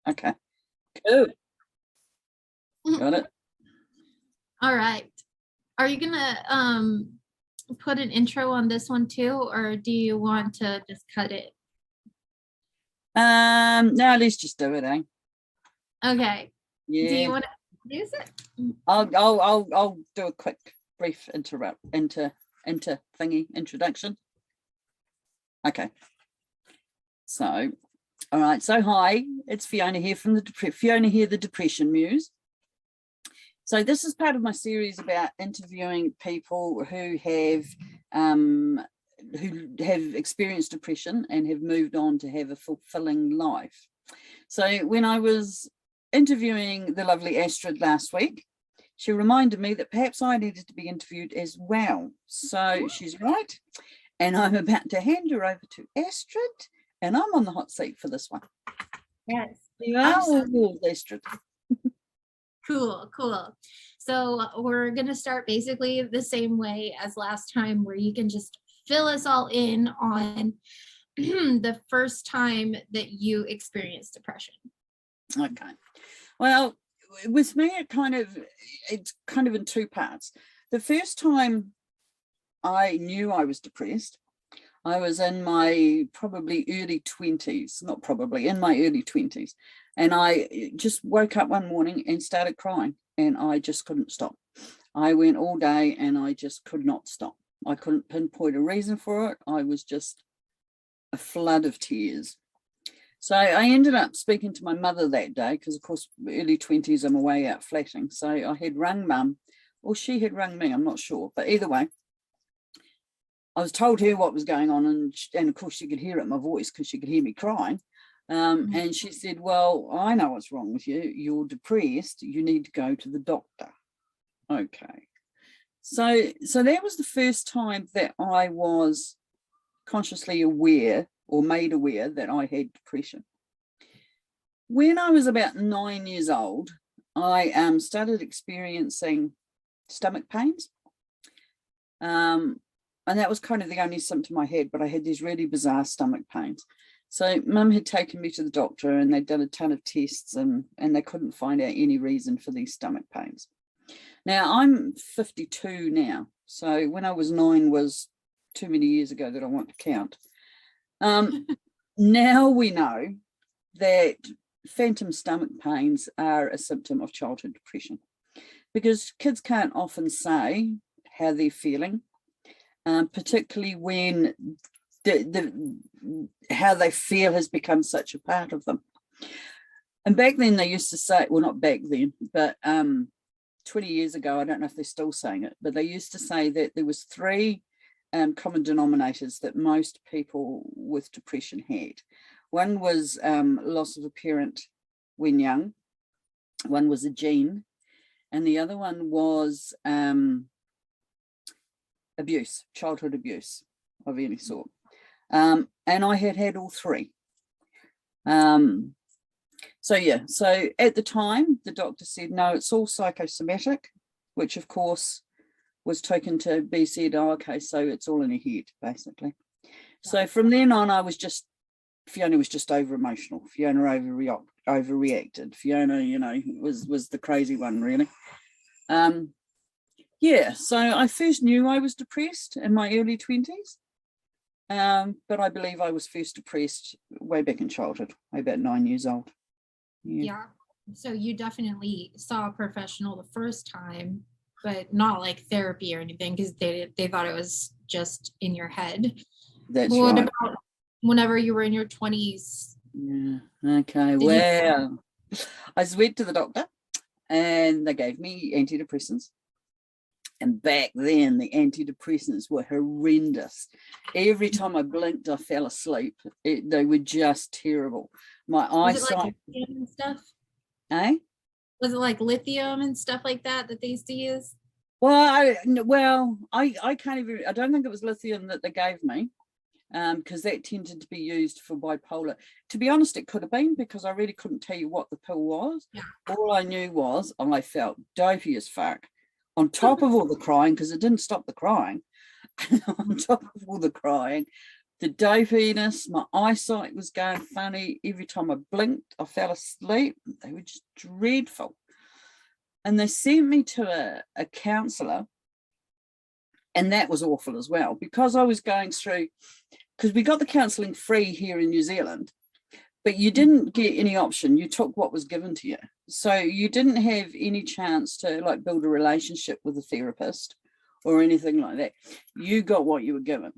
Okay. Good. Got it. All right. Are you gonna put an intro on this one too, or do you want to just cut it? No, let's just do it, eh? Okay. Do Yeah. you want to use it? I'll do a quick brief introduction. Okay. So, all right. So hi, it's Fiona here from the Depression Muse. So this is part of my series about interviewing people who have experienced depression and have moved on to have a fulfilling life. So when I was interviewing the lovely Astrid last week, she reminded me that perhaps I needed to be interviewed as well. So she's right. And I'm about to hand her over to Astrid, and I'm on the hot seat for this one. Yes. You are all Astrid. Cool. So we're going to start basically the same way as last time, where you can just fill us all in on the first time that you experienced depression. Okay. Well, with me, it's kind of in two parts. The first time I knew I was depressed, I was in my probably early 20s, not probably, in my early 20s. And I just woke up one morning and started crying, and I just couldn't stop. I went all day and I just could not stop. I couldn't pinpoint a reason for it. I was just a flood of tears. So I ended up speaking to my mother that day because, of course, early 20s, I'm away out flatting. So I had rung Mum, or she had rung me, I'm not sure. But either way, I was told her what was going on, and of course she could hear it in my voice because she could hear me crying. And she said, well, I know what's wrong with you. You're depressed. You need to go to the doctor. Okay. So that was the first time that I was consciously aware or made aware that I had depression. When I was about 9 years old, I started experiencing stomach pains. And that was kind of the only symptom I had, but I had these really bizarre stomach pains. So Mum had taken me to the doctor, and they'd done a ton of tests, and they couldn't find out any reason for these stomach pains. Now, I'm 52 now, so when I was 9 was too many years ago that I want to count. Now we know that phantom stomach pains are a symptom of childhood depression, because kids can't often say how they're feeling, particularly when how they feel has become such a part of them. And back then they used to say, well, not back then, but 20 years ago, I don't know if they're still saying it, but they used to say that there was 3 common denominators that most people with depression had. One was loss of a parent when young, one was a gene, and the other one was abuse, childhood abuse of any sort. And I had all 3. So at the time, the doctor said, no, it's all psychosomatic, which of course was taken to be said, oh, okay, so it's all in her head, basically. So from then on, Fiona was just over emotional. Fiona overreacted. Fiona, was the crazy one, really. So I first knew I was depressed in my early 20s. But I believe I was first depressed way back in childhood, about 9 years old. Yeah. So you definitely saw a professional the first time, but not like therapy or anything, because they thought it was just in your head. That's right. What about whenever you were in your 20s? Yeah. Okay. Well, I went to the doctor and they gave me antidepressants. And back then, the antidepressants were horrendous. Every time I blinked, I fell asleep. They were just terrible. My eyesight. Was it like lithium and stuff? Eh? Was it like lithium and stuff like that they used to use? Well, I can't even. I don't think it was lithium that they gave me, because that tended to be used for bipolar. To be honest, it could have been, because I really couldn't tell you what the pill was. Yeah. All I knew was I felt dopey as fuck. On top of all the crying, because it didn't stop the crying, on top of all the crying, the dopiness, my eyesight was going funny. Every time I blinked, I fell asleep. They were just dreadful. And they sent me to a counsellor, and that was awful as well, because I was going through, because we got the counselling free here in New Zealand, but you didn't get any option. You took what was given to you. So you didn't have any chance to like build a relationship with a therapist or anything like that. You got what you were given.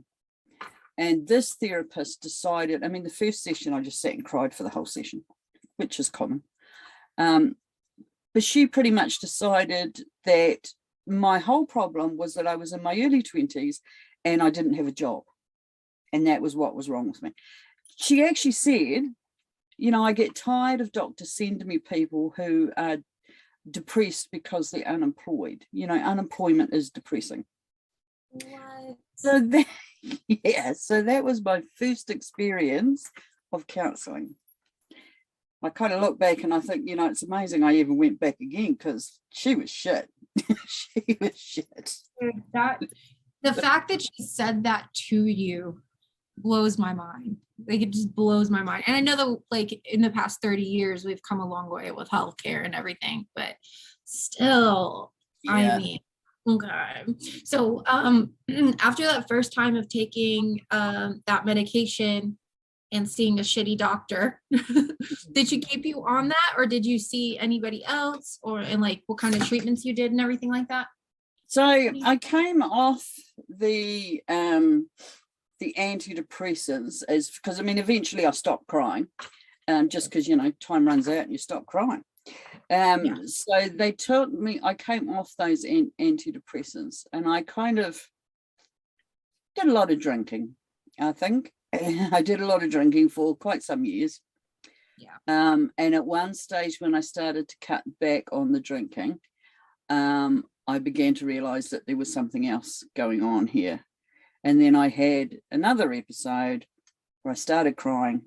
And this therapist decided, I mean, the first session, I just sat and cried for the whole session, which is common. But she pretty much decided that my whole problem was that I was in my early 20s and I didn't have a job. And that was what was wrong with me. She actually said, you know, I get tired of doctors sending me people who are depressed because they're unemployed. You know, unemployment is depressing. What? So that, yeah, so that was my first experience of counselling. I kind of look back and I think, you know, it's amazing I even went back again, because she was shit. She was shit. The fact that she said that to you blows my mind. Like, it just blows my mind. And I know that, like, in the past 30 years, we've come a long way with healthcare and everything, but still, Yeah. I mean, okay. So after that first time of taking that medication and seeing a shitty doctor, did she keep you on that, or did you see anybody else, or and like what kind of treatments you did and everything like that? So I came off the antidepressants as, because I mean, eventually I stopped crying, just because, you know, time runs out and you stop crying. So they told me, I came off those antidepressants, and I kind of did a lot of drinking, I think. I did a lot of drinking for quite some years. Yeah. And at one stage when I started to cut back on the drinking, I began to realize that there was something else going on here. And then I had another episode where I started crying,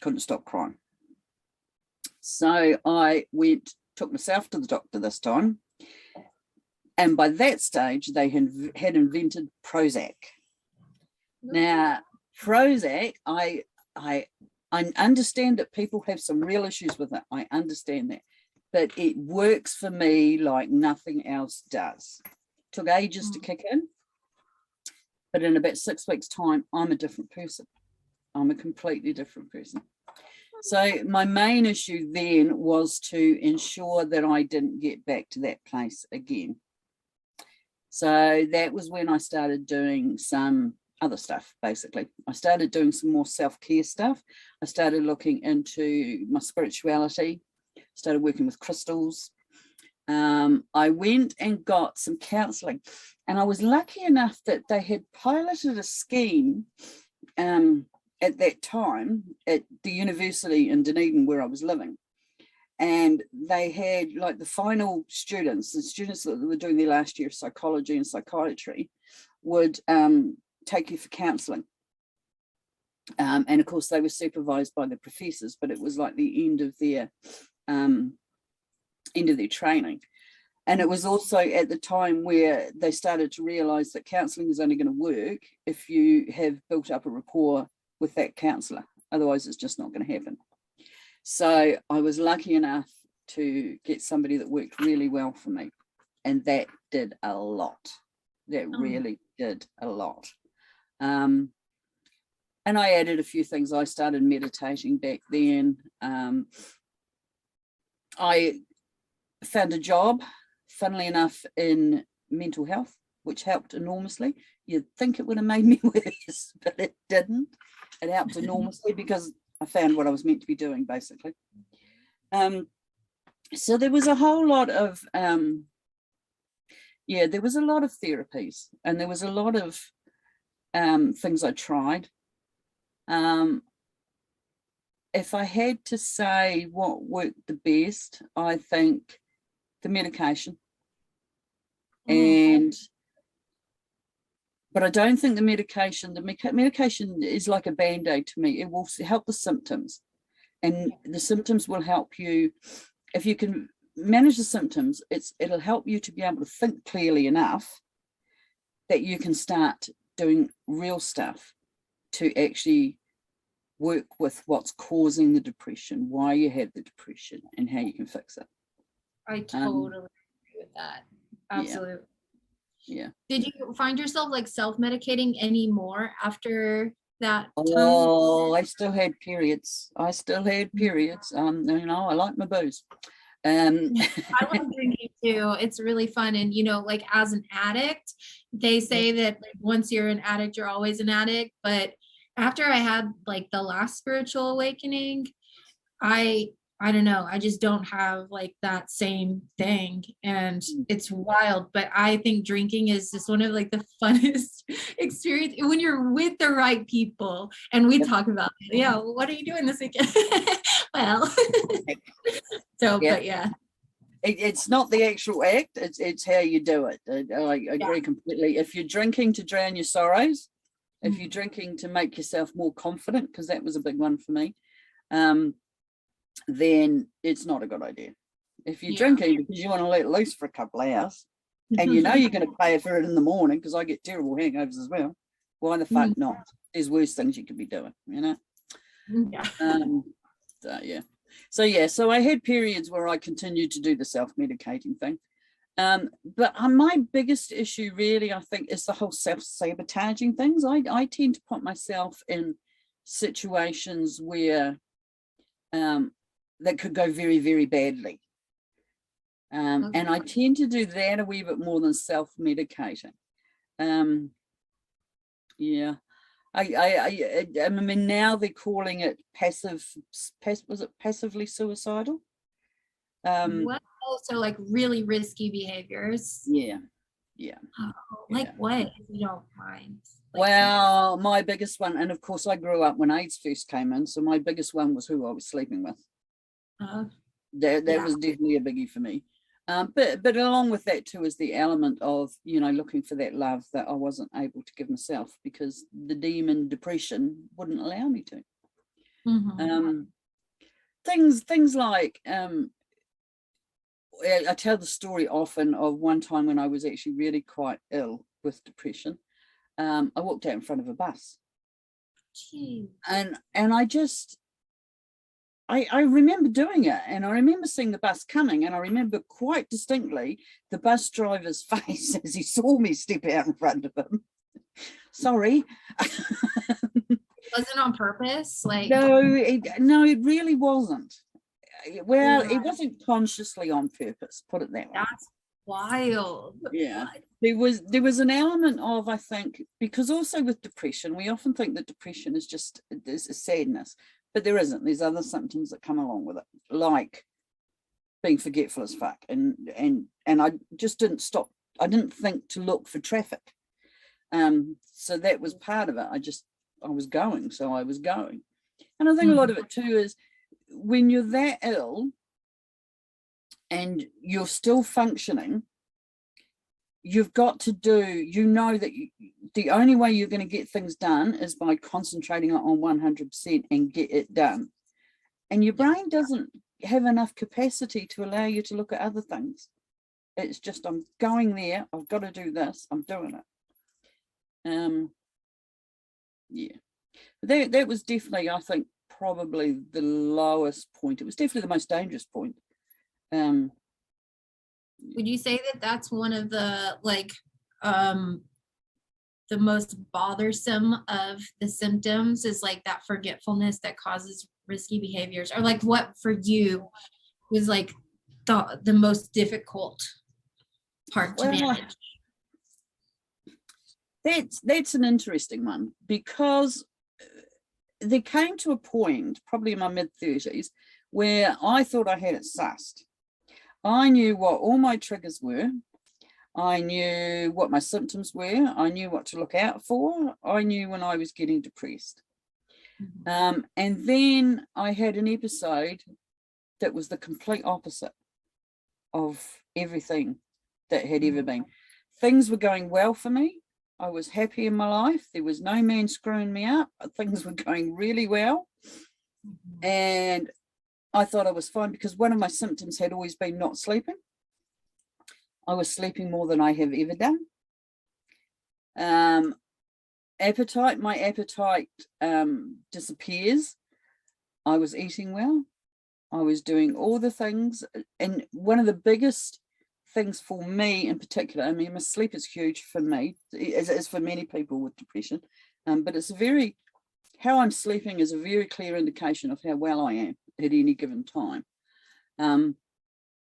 couldn't stop crying. So I took myself to the doctor this time. And by that stage, they had invented Prozac. Now, Prozac, I understand that people have some real issues with it. I understand that. But it works for me like nothing else does. Took ages to kick in. But in about 6 weeks' time, I'm a different person. I'm a completely different person. So my main issue then was to ensure that I didn't get back to that place again. So that was when I started doing some other stuff, basically. I started doing some more self-care stuff. I started looking into my spirituality, started working with crystals. I went and got some counselling, and I was lucky enough that they had piloted a scheme at that time at the university in Dunedin where I was living. And they had like the final students, the students that were doing their last year of psychology and psychiatry would take you for counselling. And of course they were supervised by the professors, but it was like the end of their training. And it was also at the time where they started to realise that counselling is only going to work if you have built up a rapport with that counsellor. Otherwise, it's just not going to happen. So I was lucky enough to get somebody that worked really well for me. And that did a lot. That really did a lot. And I added a few things. I started meditating back then. I found a job, funnily enough, in mental health, which helped enormously. You'd think it would have made me worse, but it didn't. It helped enormously because I found what I was meant to be doing, basically. So there was a whole lot of, there was a lot of therapies, and there was a lot of things I tried. If I had to say what worked the best, I think the medication. But I don't think the medication is like a band-aid to me. It will help the symptoms, and the symptoms will help you. If you can manage the symptoms, it'll help you to be able to think clearly enough that you can start doing real stuff. to actually work with what's causing the depression, why you had the depression, and how you can fix it. I totally agree with that. Absolutely. Yeah. Did you find yourself like self-medicating anymore after that time? Oh, I still had periods. I like my booze. I love drinking too. It's really fun. And, like as an addict, they say that like, once you're an addict, you're always an addict. But after I had like the last spiritual awakening, I don't know. I just don't have like that same thing. And it's wild. But I think drinking is just one of like the funnest experience when you're with the right people. And we talk about it. Yeah, what are you doing this weekend? Well, so, but yeah. It's not the actual act, it's how you do it. I agree completely. If you're drinking to drown your sorrows, if you're drinking to make yourself more confident, because that was a big one for me, then it's not a good idea. If you're drinking because you want to let loose for a couple of hours and you're going to pay for it in the morning, because I get terrible hangovers as well, why the fuck not? There's worse things you could be doing, So I had periods where I continued to do the self-medicating thing. But my biggest issue really, I think, is the whole self-sabotaging things. I tend to put myself in situations where that could go very, very badly. And I tend to do that a wee bit more than self-medicating. I mean, now they're calling it passively suicidal? Well, so like really risky behaviors. Yeah. Oh, like what, if you don't mind? Well, my biggest one, and of course I grew up when AIDS first came in, so my biggest one was who I was sleeping with. That was definitely a biggie for me. But along with that too is the element of, looking for that love that I wasn't able to give myself because the demon depression wouldn't allow me to. Things like, I tell the story often of one time when I was actually really quite ill with depression. I walked out in front of a bus. Jeez. And I remember doing it, and I remember seeing the bus coming, and I remember quite distinctly the bus driver's face as he saw me step out in front of him. Sorry. Was it on purpose? No, it really wasn't. Well, it wasn't consciously on purpose, put it that way. That's wild. Yeah. There was an element of, I think, because also with depression, we often think that depression is just there's a sadness. But there isn't. There's other symptoms that come along with it, like being forgetful as fuck. And I just didn't stop. I didn't think to look for traffic. So that was part of it. I was going, so I was going. And I think a lot of it too is when you're that ill and you're still functioning, you've got to do, that the only way you're going to get things done is by concentrating on 100% and get it done. And your brain doesn't have enough capacity to allow you to look at other things. It's just, I'm going there, I've got to do this, I'm doing it. That was definitely, I think, probably the lowest point. It was definitely the most dangerous point. Would you say that that's one of the the most bothersome of the symptoms is like that forgetfulness that causes risky behaviors, or like what for you was like the most difficult part to manage? That's an interesting one, because there came to a point probably in my mid-30s where I thought I had it sussed. I knew what all my triggers were. I knew what my symptoms were. I knew what to look out for. I knew when I was getting depressed. And then I had an episode that was the complete opposite of everything that had ever been. Things were going well for me. I was happy in my life. There was no man screwing me up. Things were going really well. And I thought I was fine because one of my symptoms had always been not sleeping. I was sleeping more than I have ever done. my appetite disappears. I was eating well. I was doing all the things. And one of the biggest things for me in particular, I mean, my sleep is huge for me, as it is for many people with depression, but it's how I'm sleeping is a very clear indication of how well I am at any given time. And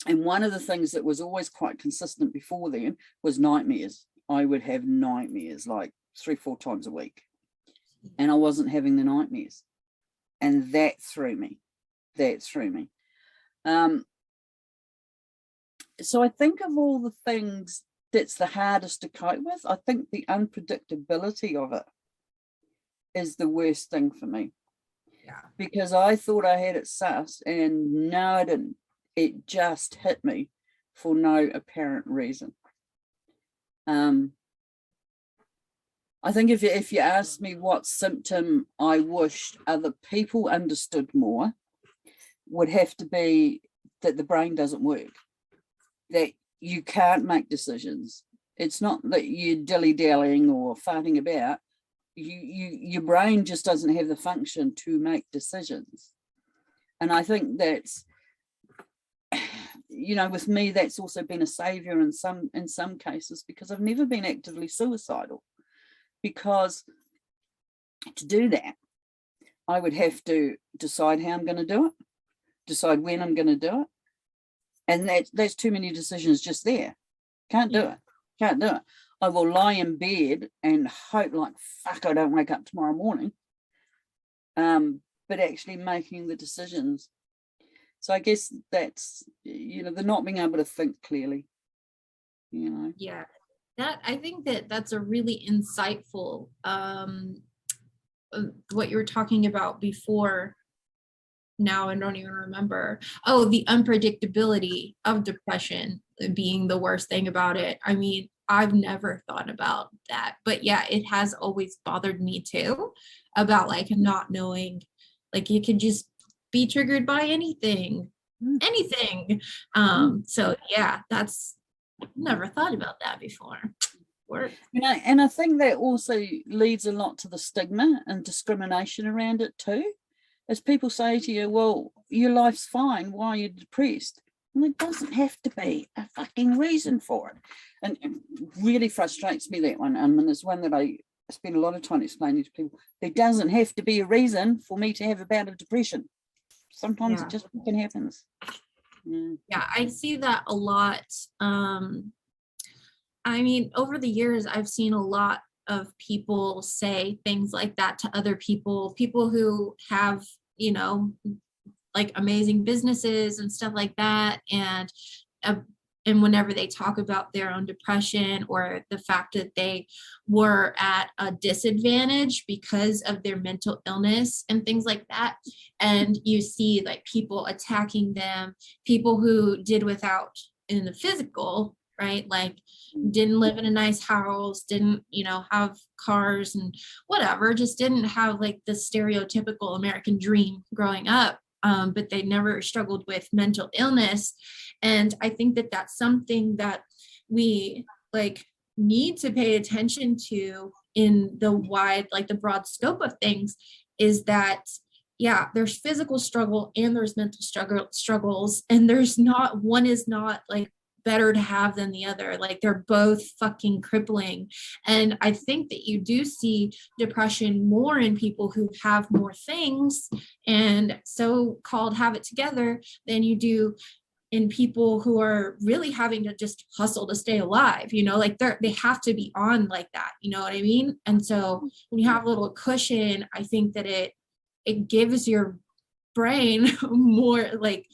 one of the things that was always quite consistent before then was nightmares. I would have nightmares like 3-4 times a week, and I wasn't having the nightmares, and that threw me. So I think of all the things that's the hardest to cope with, I think the unpredictability of it is the worst thing for me. Yeah. Because I thought I had it sussed, and no, I didn't. It just hit me for no apparent reason. I think if you asked me what symptom I wished other people understood more, would have to be that the brain doesn't work, that you can't make decisions. It's not that you're dilly-dallying or farting about. Your brain just doesn't have the function to make decisions. And I think that's, with me, that's also been a savior in some cases, because I've never been actively suicidal. Because to do that, I would have to decide how I'm going to do it, decide when I'm going to do it. And that's too many decisions just there. Can't do it. I will lie in bed and hope like, fuck, I don't wake up tomorrow morning. But actually making the decisions. So I guess that's, the not being able to think clearly, Yeah. I think that's a really insightful, what you were talking about before. Now I don't even remember. Oh, the unpredictability of depression being the worst thing about it. I mean, I've never thought about that, but yeah, it has always bothered me too, about like not knowing, like you could just be triggered by anything. So yeah, that's, never thought about that before. And I think that also leads a lot to the stigma and discrimination around it too. As people say to you, well, your life's fine, why are you depressed? And there doesn't have to be a fucking reason for it. And it really frustrates me, that one. I mean, it's one that I spend a lot of time explaining to people. There doesn't have to be a reason for me to have a bout of depression. Sometimes it just fucking happens. Yeah, I see that a lot. I mean, over the years, I've seen a lot of people say things like that to other people who have, like amazing businesses and stuff like that. And whenever they talk about their own depression or the fact that they were at a disadvantage because of their mental illness and things like that, and you see like people attacking them, people who did without in the physical, right? Like didn't live in a nice house, didn't, have cars and whatever, just didn't have like the stereotypical American dream growing up. But they never struggled with mental illness. And I think that that's something that we like need to pay attention to in the wide, like the broad scope of things, is that, yeah, there's physical struggle and there's mental struggles, and one is not like better to have than the other. Like they're both fucking crippling. And I think that you do see depression more in people who have more things and so-called have it together than you do in people who are really having to just hustle to stay alive, like they have to be on like that, you know what I mean? And so when you have a little cushion, I think that it gives your brain more like,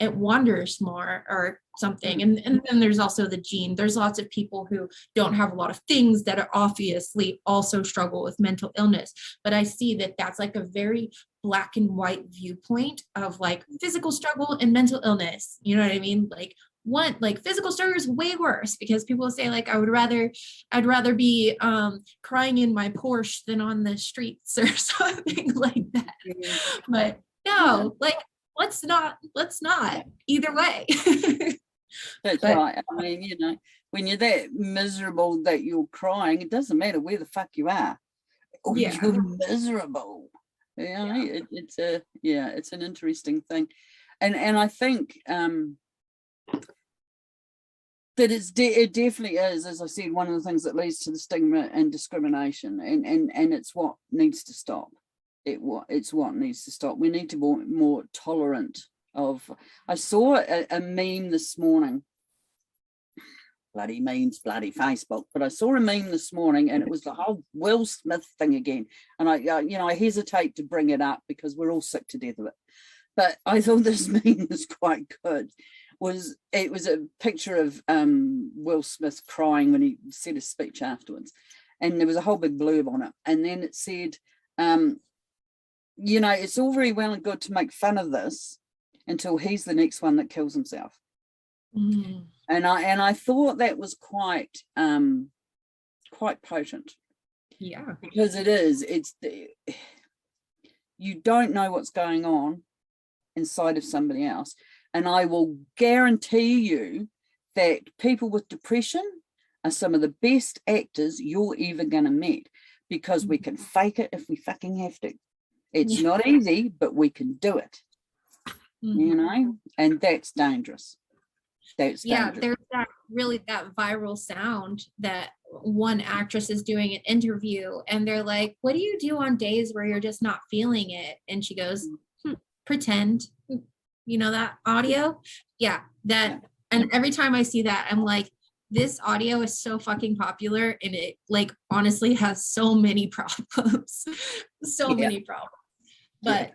it wanders more or something. And then there's also the gene. There's lots of people who don't have a lot of things that are obviously also struggle with mental illness. But I see that that's like a very black and white viewpoint of like physical struggle and mental illness. You know what I mean? Like one, like physical struggle is way worse because people say like, I'd rather be crying in my Porsche than on the streets or something like that. But no, like, let's not either way. That's But right. I mean, you know, when you're that miserable that you're crying, it doesn't matter where the fuck you are. Or yeah, you're miserable. You know, yeah. it's an interesting thing. And I think that it definitely is, as I said, one of the things that leads to the stigma and discrimination, and it's what needs to stop. It's what needs to stop. We need to be more tolerant of. I saw a meme this morning. Bloody memes, bloody Facebook. But I saw a meme this morning, and it was the whole Will Smith thing again. And I hesitate to bring it up because we're all sick to death of it. But I thought this meme was quite good. It was a picture of Will Smith crying when he said his speech afterwards, and there was a whole big blurb on it, and then it said, it's all very well and good to make fun of this until he's the next one that kills himself. Mm. And I thought that was quite potent. Yeah. Because you don't know what's going on inside of somebody else. And I will guarantee you that people with depression are some of the best actors you're ever going to meet, because we can fake it if we fucking have to. It's not easy, but we can do it, and that's dangerous. There's that viral sound that one actress is doing an interview, and they're like, what do you do on days where you're just not feeling it? And she goes, pretend. You know that audio? And every time I see that, I'm like, this audio is so fucking popular, and it like honestly has so many problems. Many problems. But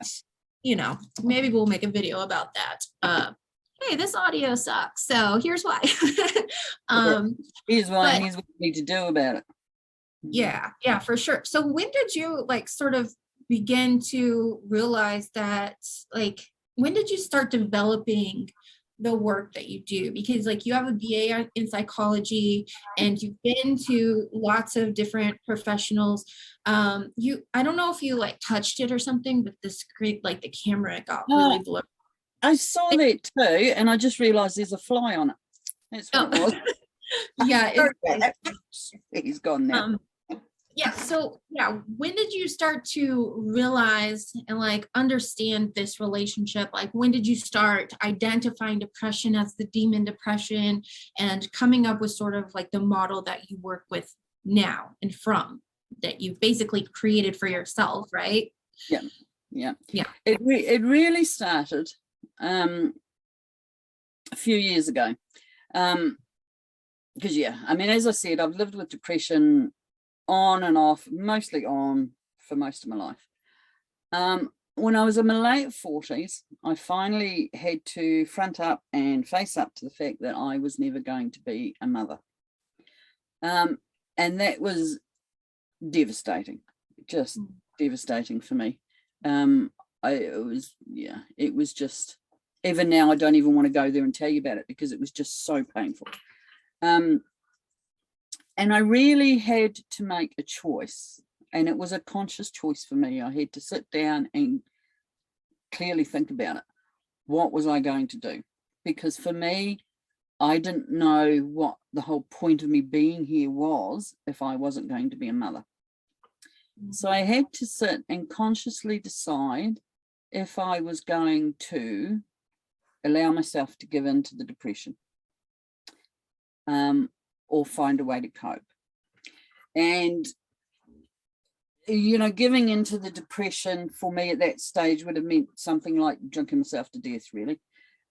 maybe we'll make a video about that. Hey, this audio sucks, so here's why. Here's what we need to do about it. Yeah, for sure. So when did you like sort of begin to realize that, like, when did you start developing the work that you do? Because like you have a BA in psychology, and you've been to lots of different professionals. I don't know if you like touched it or something, but the screen, like the camera got really blurry. I saw that too, and I just realized there's a fly on it. That's what it was. Yeah, he's gone now. When did you start to realize and like understand this relationship? Like, when did you start identifying depression as the demon depression and coming up with sort of like the model that you work with now and from that you've basically created for yourself, right? Yeah. It really started a few years ago, because as I said, I've lived with depression on and off, mostly on, for most of my life. When I was in my late 40s, I finally had to front up and face up to the fact that I was never going to be a mother. And that was devastating, just devastating for me. It was just, even now, I don't even want to go there and tell you about it because it was just so painful. And I really had to make a choice, and it was a conscious choice for me. I had to sit down and clearly think about it. What was I going to do? Because for me, I didn't know what the whole point of me being here was if I wasn't going to be a mother. So I had to sit and consciously decide if I was going to allow myself to give in to the depression, or find a way to cope. And, giving into the depression for me at that stage would have meant something like drinking myself to death, really.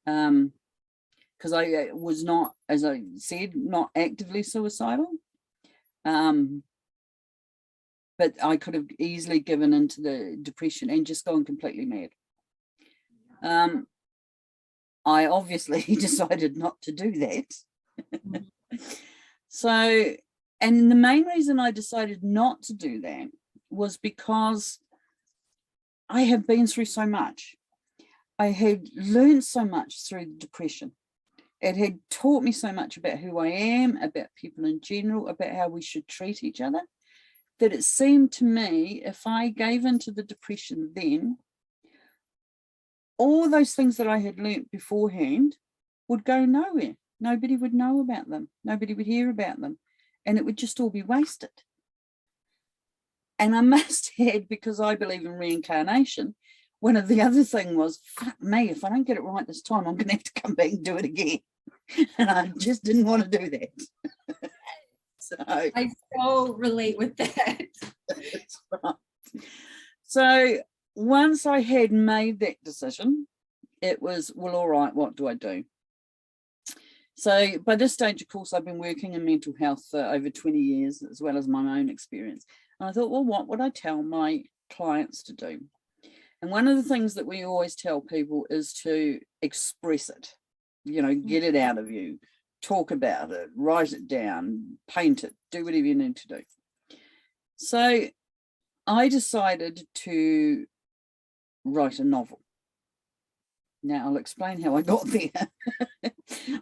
Because I was not, as I said, not actively suicidal. But I could have easily given into the depression and just gone completely mad. I obviously decided not to do that. So, and the main reason I decided not to do that was because I have been through so much. I had learned so much through the depression. It had taught me so much about who I am, about people in general, about how we should treat each other, that it seemed to me if I gave into the depression then, all those things that I had learnt beforehand would go nowhere. nobody would know about them. Nobody would hear about them. And it would just all be wasted. And I must add, because I believe in reincarnation, one of the other thing was, fuck me, if I don't get it right this time, I'm going to have to come back and do it again. And I just didn't want to do that. So I so relate with that. that's right. So once I had made that decision, it was, well, all right, what do I do? So by this stage, of course, I've been working in mental health for over 20 years, as well as my own experience. And I thought, well, what would I tell my clients to do? And one of the things that we always tell people is to express it, get it out of you, talk about it, write it down, paint it, do whatever you need to do. So I decided to write a novel. Now I'll explain how I got there.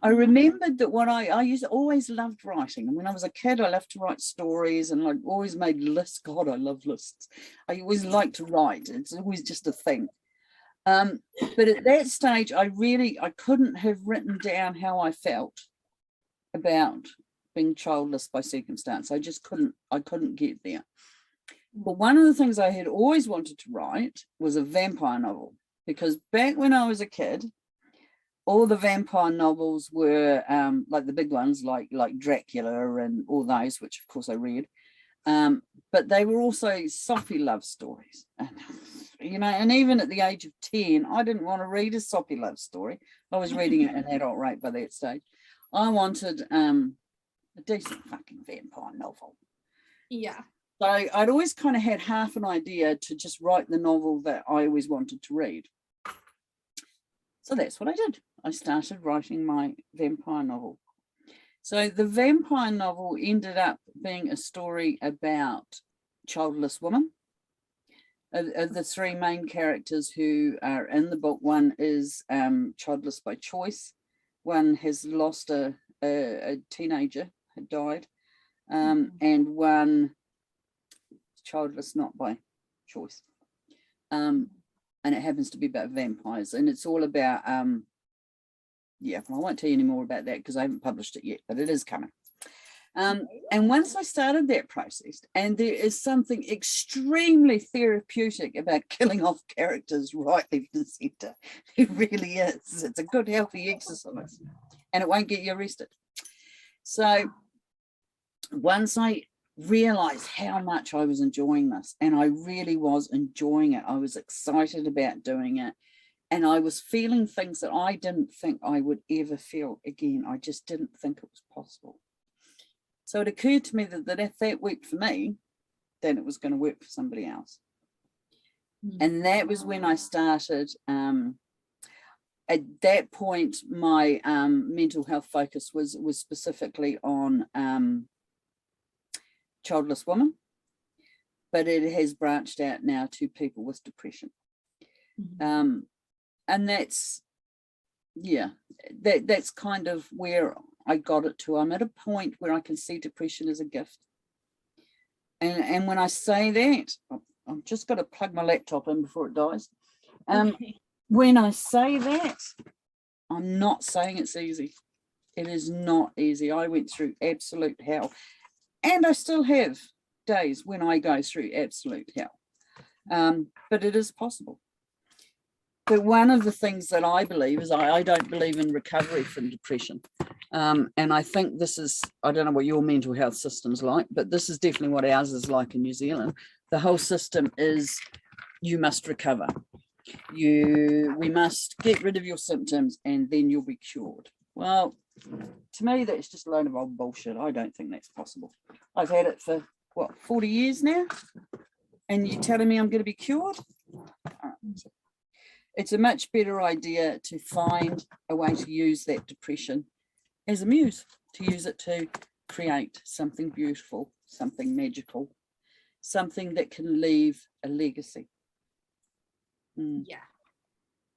I remembered that when I always loved writing, and when I was a kid, I loved to write stories, and I always made lists. God, I love lists. I always like to write. It's always just a thing. But at that stage, I couldn't have written down how I felt about being childless by circumstance. I just couldn't. I couldn't get there. But one of the things I had always wanted to write was a vampire novel. Because back when I was a kid, all the vampire novels were like the big ones, like Dracula and all those, which of course I read. But they were also soppy love stories. And even at the age of 10, I didn't want to read a soppy love story. I was reading at an adult rate by that stage. I wanted a decent fucking vampire novel. Yeah. So I'd always kind of had half an idea to just write the novel that I always wanted to read. So that's what I did. I started writing my vampire novel. So the vampire novel ended up being a story about childless women. Of the three main characters who are in the book, one is childless by choice. One has lost a teenager, had died, and one childless not by choice. And it happens to be about vampires, and it's all about well, I won't tell you any more about that because I haven't published it yet, but it is coming. And once I started that process, and there is something extremely therapeutic about killing off characters right, left and center. It really is. It's a good healthy exercise, and it won't get you arrested. So once I realized how much I was enjoying this, and I really was enjoying it, I was excited about doing it, and I was feeling things that I didn't think I would ever feel again. I just didn't think it was possible. So it occurred to me that if that worked for me, then it was going to work for somebody else. And that was when I started. At that point, my mental health focus was specifically on childless women, but it has branched out now to people with depression. And that's kind of where I got it to. I'm at a point where I can see depression as a gift. And when I say that, I've just got to plug my laptop in before it dies. When I say that, I'm not saying it's easy. It is not easy. I went through absolute hell. And I still have days when I go through absolute hell. But it is possible. But one of the things that I believe is I don't believe in recovery from depression. And I think this is, I don't know what your mental health system's like, but this is definitely what ours is like in New Zealand. The whole system is you must recover. We must get rid of your symptoms and then you'll be cured. Well, to me, that's just a load of old bullshit. I don't think that's possible. I've had it for, 40 years now? And you're telling me I'm going to be cured? It's a much better idea to find a way to use that depression as a muse, to use it to create something beautiful, something magical, something that can leave a legacy. Yeah,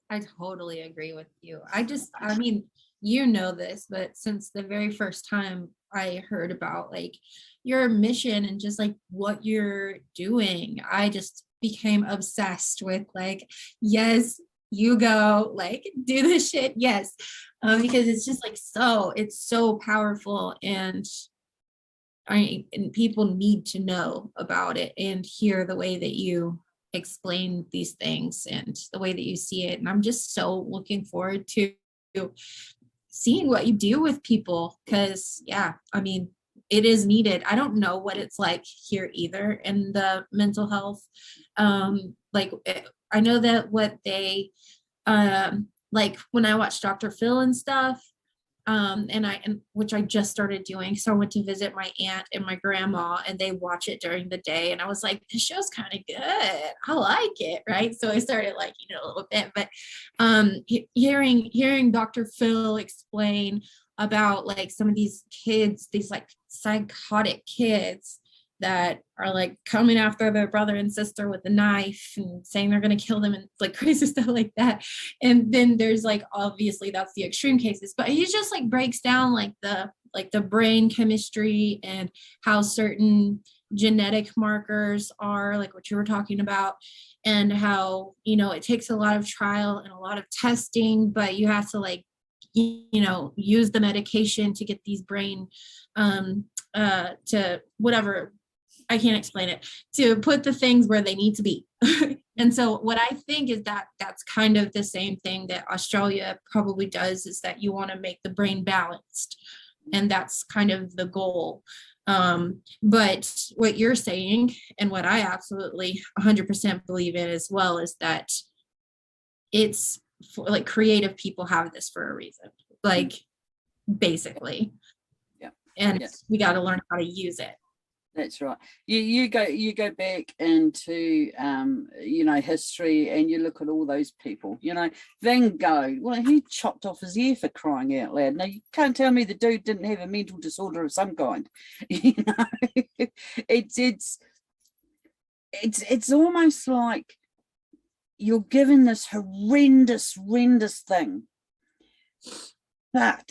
I totally agree with you. I mean, you know this, but since the very first time I heard about like your mission and just like what you're doing, I just became obsessed with like, yes, you go like do this shit. Yes. Because it's just like, it's so powerful, and and people need to know about it and hear the way that you explain these things and the way that you see it. And I'm just so looking forward to seeing what you do with people, because yeah, I mean, it is needed. I don't know what it's like here either in the mental health. I know that what they like when I watch Dr. Phil and stuff, and which I just started doing. So I went to visit my aunt and my grandma, and they watch it during the day. And I was like, this show's kind of good. I like it. Right. So I started liking it a little bit, but hearing Dr. Phil explain about like some of these kids, these like psychotic kids that are like coming after their brother and sister with a knife and saying they're going to kill them and like crazy stuff like that. And then there's like, obviously that's the extreme cases, but he just like breaks down like the brain chemistry and how certain genetic markers are, like what you were talking about, and how, it takes a lot of trial and a lot of testing, but you have to like, use the medication to get these brain to whatever, I can't explain it, to put the things where they need to be. And so what I think is that that's kind of the same thing that Australia probably does, is that you want to make the brain balanced. And that's kind of the goal. But what you're saying, and what I absolutely 100% believe in as well, is that it's like creative people have this for a reason, like basically. Yeah. And yeah. we got to learn how to use it. That's right. You go back into history, and you look at all those people. Van Gogh. Well, he chopped off his ear, for crying out loud. Now you can't tell me the dude didn't have a mental disorder of some kind. It's almost like you're given this horrendous thing, but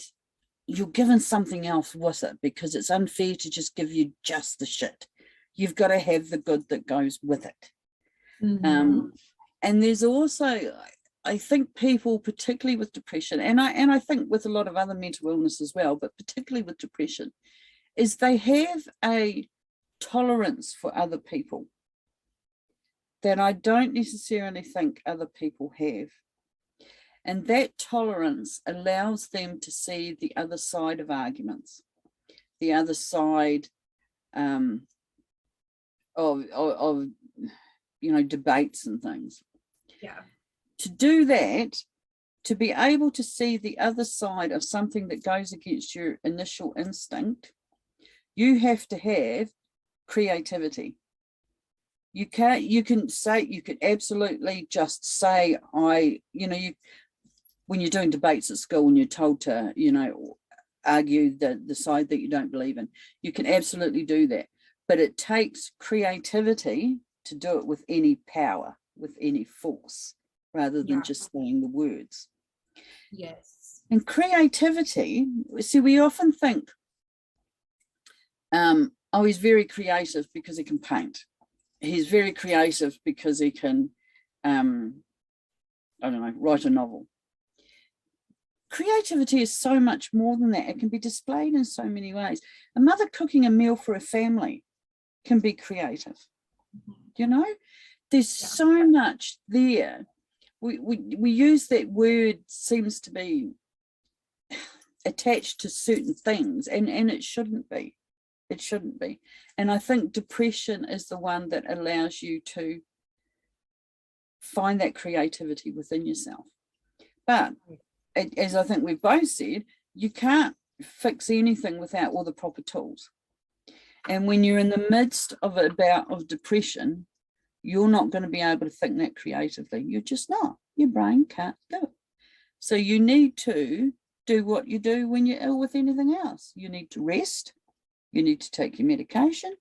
you're given something else with it, because it's unfair to just give you just the shit. You've got to have the good that goes with it. Mm-hmm. And there's also, I think, people, particularly with depression, and I think with a lot of other mental illness as well, but particularly with depression, is they have a tolerance for other people that I don't necessarily think other people have. And that tolerance allows them to see the other side of arguments, the other side of debates and things. Yeah. To do that, to be able to see the other side of something that goes against your initial instinct, you have to have creativity. You can absolutely just say, when you're doing debates at school and you're told to, argue the side that you don't believe in, you can absolutely do that. But it takes creativity to do it with any power, with any force, rather than just saying the words. Yes. And creativity, see, we often think, he's very creative because he can paint. He's very creative because he can, write a novel. Creativity is so much more than that. It can be displayed in so many ways. A mother cooking a meal for a family can be creative. There's so much there. We use that word, seems to be attached to certain things, and it shouldn't be. It shouldn't be. And I think depression is the one that allows you to find that creativity within yourself. But as I think we've both said, you can't fix anything without all the proper tools. And when you're in the midst of a bout of depression, you're not going to be able to think that creatively. You're just not. Your brain can't do it. So you need to do what you do when you're ill with anything else. You need to rest. You need to take your medication.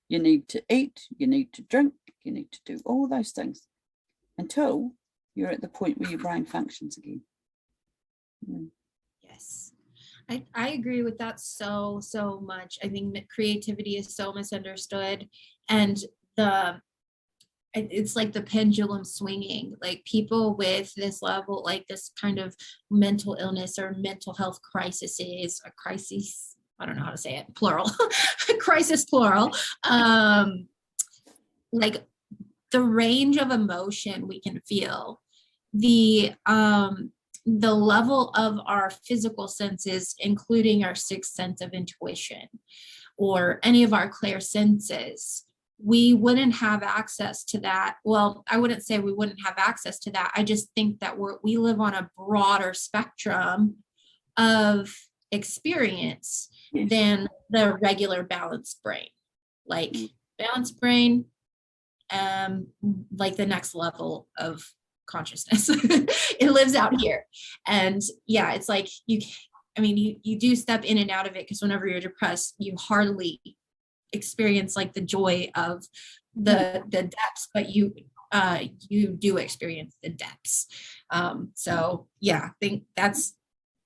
You need to eat. You need to drink. You need to do all those things until you're at the point where your brain functions again. Yes, I agree with that so much. I think that creativity is so misunderstood, and it's like the pendulum swinging, like people with this level, like this kind of mental illness or mental health crisis, a crisis, I don't know how to say it, plural, crisis plural, like the range of emotion we can feel, the level of our physical senses, including our sixth sense of intuition or any of our clear senses, we wouldn't have access to that. Well, I wouldn't say we wouldn't have access to that. I just think that we live on a broader spectrum of experience than the regular balanced brain. Like balanced brain, like the next level of consciousness. It lives out here. And yeah, it's like you do step in and out of it, because whenever you're depressed, you hardly experience like the joy of the depths, but you do experience the depths. So yeah, I think that's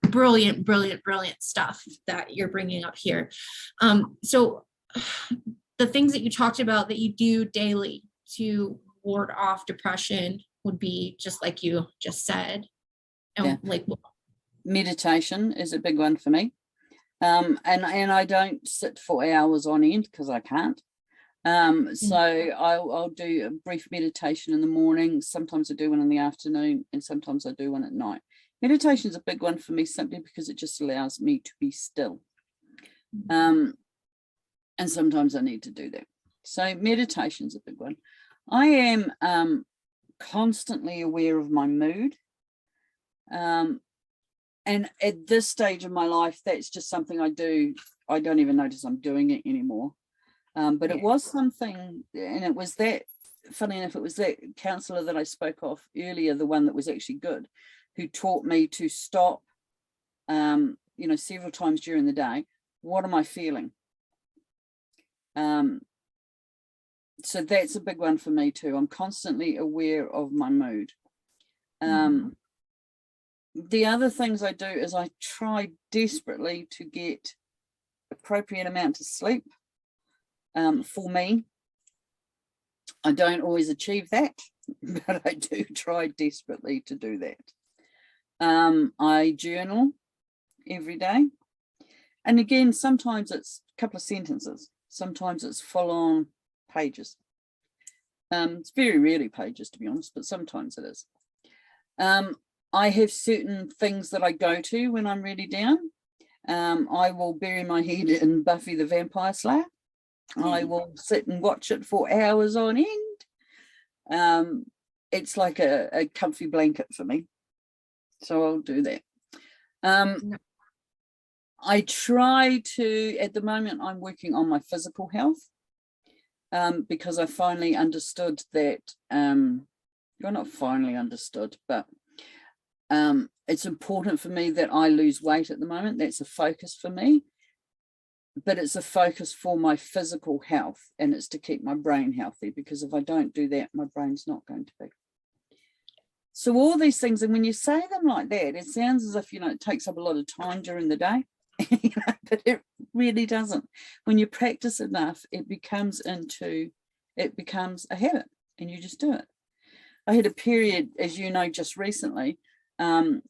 brilliant stuff that you're bringing up here. So the things that you talked about that you do daily to ward off depression would be just like you just said. And like meditation is a big one for me. And I don't sit for hours on end because I can't. So I'll do a brief meditation in the morning. Sometimes I do one in the afternoon, and sometimes I do one at night. Meditation is a big one for me, simply because it just allows me to be still. And sometimes I need to do that. So meditation is a big one. I am constantly aware of my mood. And at this stage of my life, that's just something I do. I don't even notice I'm doing it anymore. But it was something, and it was that, funny enough, it was that counselor that I spoke of earlier, the one that was actually good, who taught me to stop, several times during the day. What am I feeling? So that's a big one for me too. I'm constantly aware of my mood. The other things I do is I try desperately to get appropriate amount of sleep. For me, I don't always achieve that, but I do try desperately to do that. I journal every day. And again, sometimes it's a couple of sentences. Sometimes it's full-on pages. It's very rarely pages, to be honest, but sometimes it is. I have certain things that I go to when I'm really down. I will bury my head in Buffy the Vampire Slayer. I will sit and watch it for hours on end. It's like a comfy blanket for me. So I'll do that. I try to, at the moment, I'm working on my physical health, because I finally understood that, well, not finally understood, but it's important for me that I lose weight at the moment. That's a focus for me, but it's a focus for my physical health, and it's to keep my brain healthy, because if I don't do that, my brain's not going to be. So all these things, and when you say them like that, it sounds as if, it takes up a lot of time during the day, but it really doesn't. When you practice enough, it becomes a habit, and you just do it. I had a period, as you know, just recently,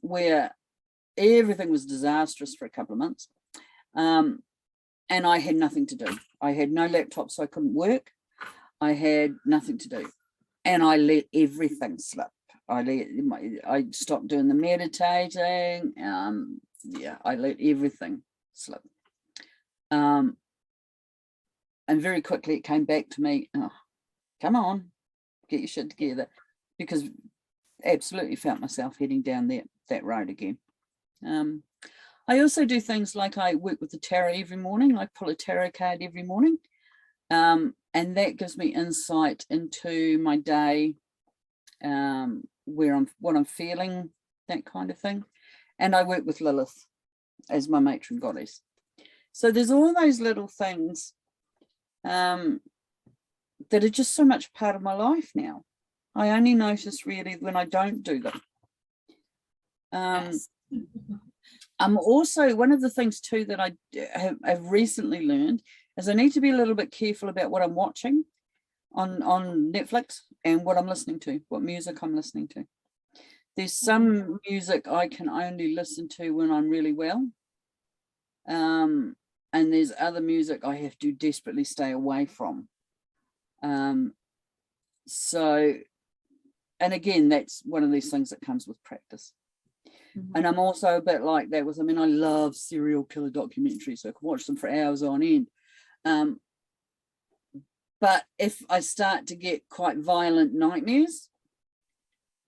where everything was disastrous for a couple of months, and I had nothing to do. I had no laptop, so I couldn't work. I had nothing to do, and I let everything slip. I stopped doing the meditating. I let everything slip, and very quickly it came back to me. Oh, come on, get your shit together, because absolutely felt myself heading down that road again. I also do things like I work with the tarot every morning. I pull a tarot card every morning, and that gives me insight into my day, what I'm feeling, that kind of thing. And I work with Lilith as my matron goddess. So there's all those little things that are just so much part of my life now. I only notice really when I don't do them. Yes. I'm also, one of the things too that I have recently learned is I need to be a little bit careful about what I'm watching. on Netflix and what I'm listening to, what music I'm listening to. There's some music I can only listen to when I'm really well. And there's other music I have to desperately stay away from. So, and again, that's one of these things that comes with practice. And I'm also a bit like that with, I mean, I love serial killer documentaries, so I can watch them for hours on end. But if I start to get quite violent nightmares,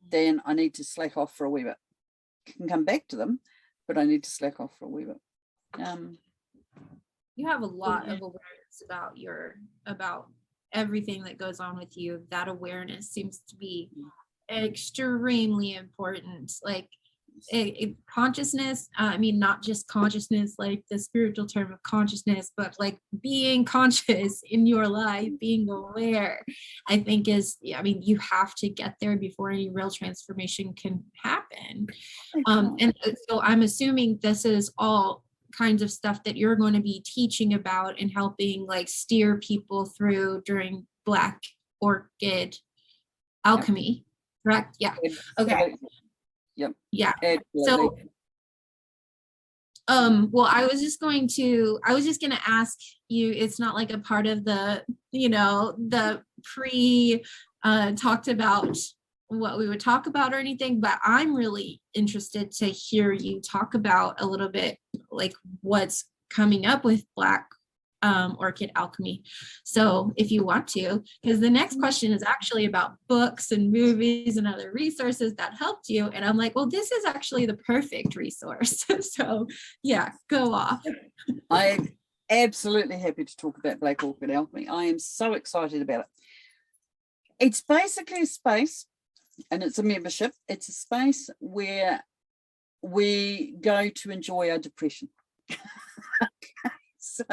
then I need to slack off for a wee bit. I can come back to them, but I need to slack off for a wee bit. You have a lot of awareness about everything that goes on with you. That awareness seems to be extremely important. Like consciousness, I mean, not just consciousness, like the spiritual term of consciousness, but like being conscious in your life, being aware, I think I mean, you have to get there before any real transformation can happen. And so I'm assuming this is all kinds of stuff that you're going to be teaching about and helping like steer people through during Black Orchid Alchemy, correct? Yeah. Okay. Yep. Yeah. Absolutely. So well, I was just going to ask you, it's not like a part of the, the pre talked about what we would talk about or anything, but I'm really interested to hear you talk about a little bit like what's coming up with Black Orchid Alchemy. So if you want to, because the next question is actually about books and movies and other resources that helped you. And I'm like, well, this is actually the perfect resource. So yeah, go off. I'm absolutely happy to talk about Black Orchid Alchemy. I am so excited about it. It's basically a space, and it's a membership. It's a space where we go to enjoy our depression. Okay, so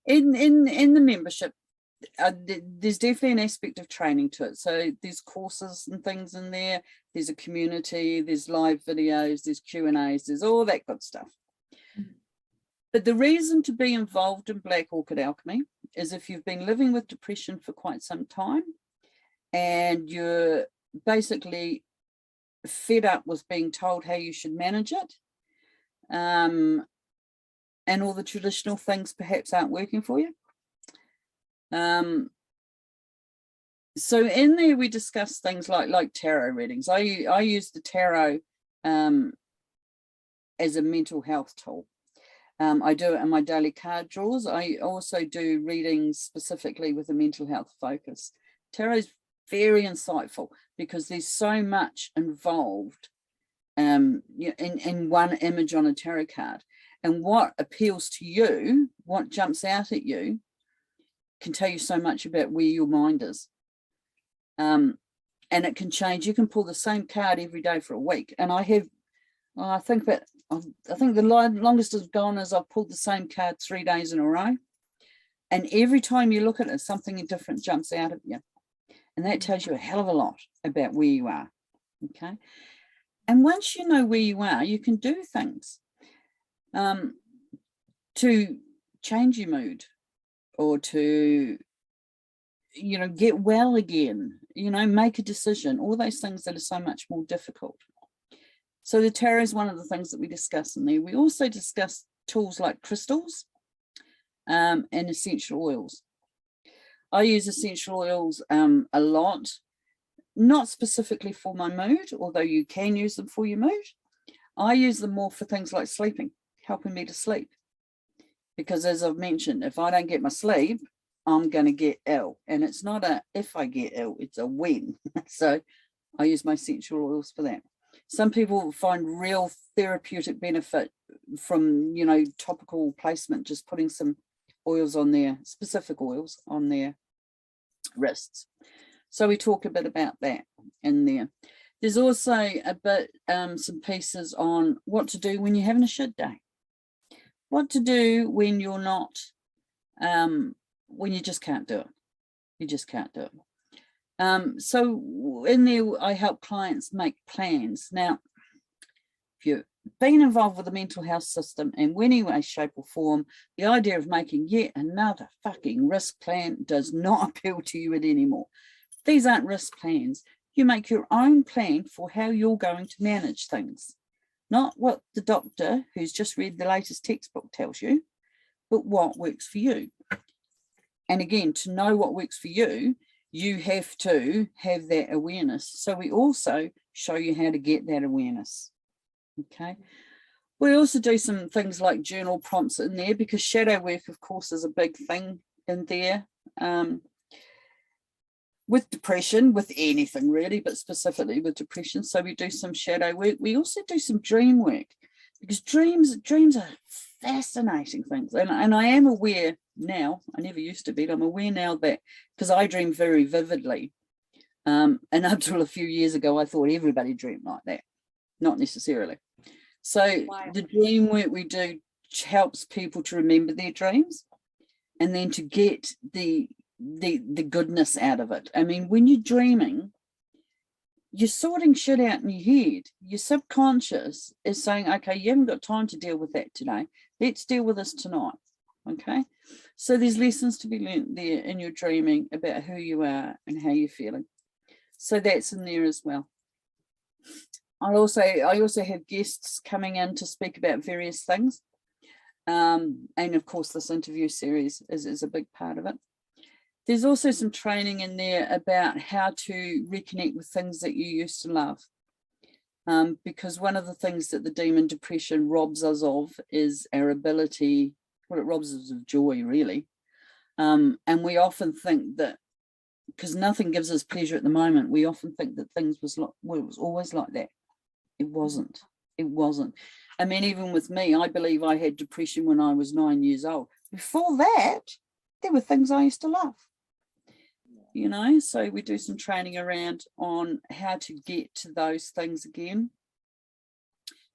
in the membership, there's definitely an aspect of training to it. So there's courses and things in there. There's a community, there's live videos, there's Q&As, there's all that good stuff. But the reason to be involved in Black Orchid Alchemy is if you've been living with depression for quite some time and you're basically fed up with being told how you should manage it, and all the traditional things perhaps aren't working for you. So in there we discuss things like tarot readings. I use the tarot as a mental health tool. I do it in my daily card draws. I also do readings specifically with a mental health focus. Tarot is very insightful because there's so much involved in one image on a tarot card. And what appeals to you, what jumps out at you, can tell you so much about where your mind is. And it can change. You can pull the same card every day for a week. And I think the longest I've gone is I've pulled the same card 3 days in a row. And every time you look at it, something different jumps out at you. And that tells you a hell of a lot about where you are. Okay. And once you know where you are, you can do things to change your mood or to, get well again, make a decision, all those things that are so much more difficult. So the tarot is one of the things that we discuss in there. We also discuss tools like crystals and essential oils. I use essential oils a lot, not specifically for my mood, although you can use them for your mood. I use them more for things like sleeping, helping me to sleep. Because as I've mentioned, if I don't get my sleep, I'm going to get ill. And it's not a if I get ill, it's a when. So I use my essential oils for that. Some people find real therapeutic benefit from, topical placement, just putting some oils on their, specific oils on their wrists. So we talk a bit about that in there. There's also a bit, some pieces on what to do when you're having a shit day. What to do when you're not, when you just can't do it. You just can't do it. So in there, I help clients make plans. Now, if you're been involved with the mental health system in any way, shape, or form, the idea of making yet another fucking risk plan does not appeal to you anymore. These aren't risk plans. You make your own plan for how you're going to manage things, not what the doctor who's just read the latest textbook tells you, but what works for you. And again, to know what works for you, you have to have that awareness. So we also show you how to get that awareness. Okay. We also do some things like journal prompts in there, because shadow work, of course, is a big thing in there. With depression, with anything really, but specifically with depression. So we do some shadow work. We also do some dream work, because dreams are fascinating things. And I am aware now, I never used to be, I'm aware now that, because I dream very vividly. And up till a few years ago, I thought everybody dreamed like that. Not necessarily. So the dream work we do helps people to remember their dreams, and then to get the goodness out of it. I mean, when you're dreaming, you're sorting shit out in your head. Your subconscious is saying, okay, you haven't got time to deal with that today. Let's deal with this tonight. Okay. So there's lessons to be learned there in your dreaming about who you are and how you're feeling. So that's in there as well. I also have guests coming in to speak about various things. And of course, this interview series is a big part of it. There's also some training in there about how to reconnect with things that you used to love. Because one of the things that the demon depression robs us of is our ability, well, it robs us of joy, really. And we often think that, because nothing gives us pleasure at the moment, we often think that things it was always like that. It wasn't. It wasn't. I mean, even with me, I believe I had depression when I was 9 years old. Before that, there were things I used to love. You know, so we do some training around on how to get to those things again,